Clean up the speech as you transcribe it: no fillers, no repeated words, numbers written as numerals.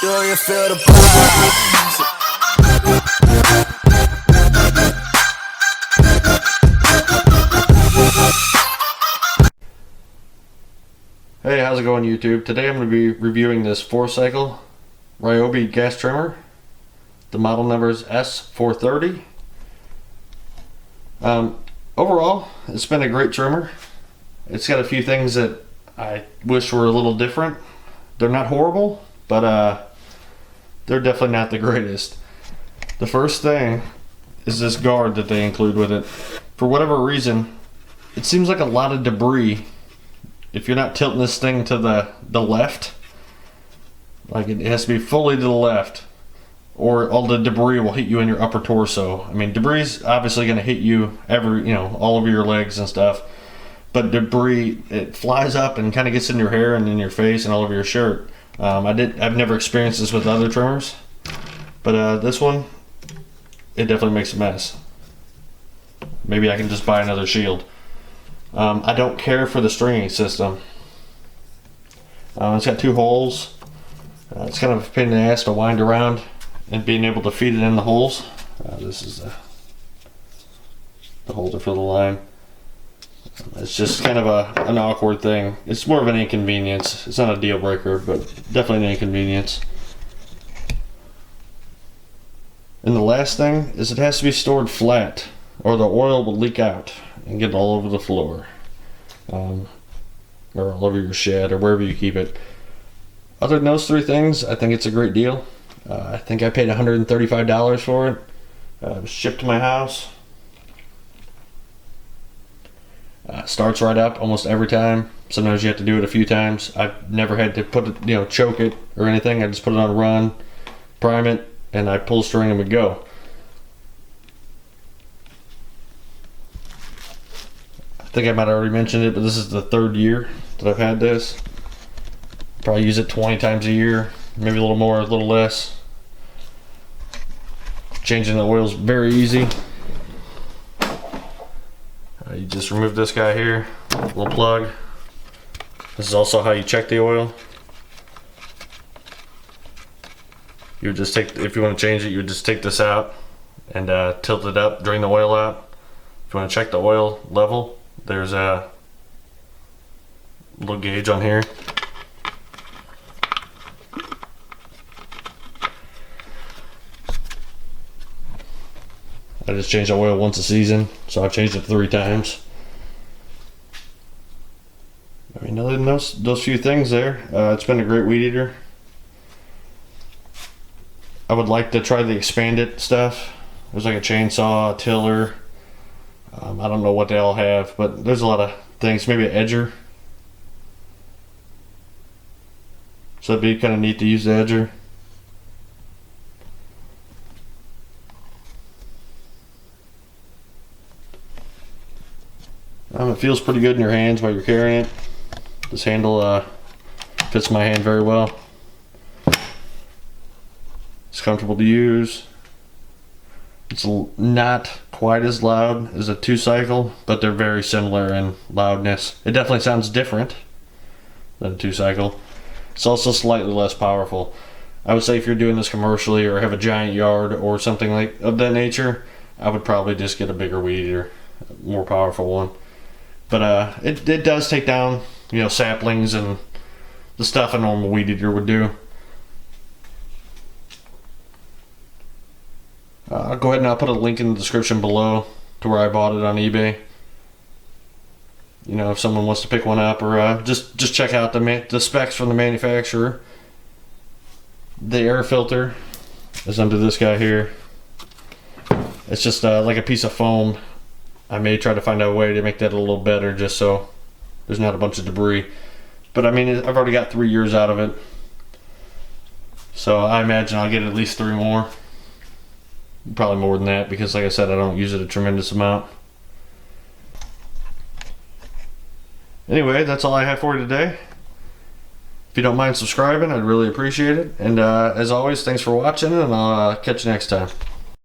Do you feel the vibes? Hey, how's it going, YouTube? Today I'm going to be reviewing this 4-cycle Ryobi gas trimmer. The model number is S430. Overall, it's been a great trimmer. It's got a few things that I wish were a little different. They're not horrible, but they're definitely not the greatest. The first thing is this guard that they include with it. For whatever reason, it seems like a lot of debris. If you're not tilting this thing to the left, like it has to be fully to the left, or all the debris will hit you in your upper torso. I mean, debris is obviously going to hit you all over your legs and stuff, but debris, it flies up and kind of gets in your hair and in your face and all over your shirt. I've never experienced this with other trimmers, but this one, it definitely makes a mess. Maybe I can just buy another shield. I don't care for the stringing system. It's got 2 holes. It's kind of a pain in the ass to wind around and being able to feed it in the holes. This is the holder for the line. It's just kind of an awkward thing. It's more of an inconvenience. It's not a deal breaker, but definitely an inconvenience. And the last thing is it has to be stored flat, or the oil will leak out and get all over the floor, or all over your shed, or wherever you keep it. Other than those 3 things, I think it's a great deal. I think I paid $135 for it. It was shipped to my house. Starts right up almost every time. Sometimes you have to do it a few times. I've never had to put it, choke it or anything. I just put it on run, prime it, and I pull the string and we go. I think I might have already mentioned it, but this is the 3rd year that I've had this. Probably use it 20 times a year, maybe a little more, a little less. Changing the oil is very easy. You just remove this guy here, little plug. This is also how you check the oil. You would just take, if you want to change it, you would just take this out and tilt it up, drain the oil out. If you want to check the oil level, there's a little gauge on here. I just change the oil once a season, so I've changed it 3 times. I mean, other than those few things there, it's been a great weed eater. I would like to try the expanded stuff. There's like a chainsaw, a tiller. I don't know what they all have, but there's a lot of things. Maybe an edger. So it'd be kind of neat to use the edger. It feels pretty good in your hands while you're carrying it. This handle fits my hand very well. It's comfortable to use. It's not quite as loud as a 2-cycle, but they're very similar in loudness. It definitely sounds different than a 2-cycle. It's also slightly less powerful. I would say if you're doing this commercially or have a giant yard or something like of that nature, I would probably just get a bigger weed eater, a more powerful one. But it does take down, saplings and the stuff a normal weed eater would do. I'll go ahead and I'll put a link in the description below to where I bought it on eBay. If someone wants to pick one up, or just check out the specs from the manufacturer. The air filter is under this guy here. It's just like a piece of foam. I may try to find out a way to make that a little better, just so there's not a bunch of debris. But I mean, I've already got 3 years out of it, so I imagine I'll get at least 3 more. Probably more than that, because like I said, I don't use it a tremendous amount. Anyway, that's all I have for you today. If you don't mind subscribing, I'd really appreciate it. And as always, thanks for watching, and I'll catch you next time.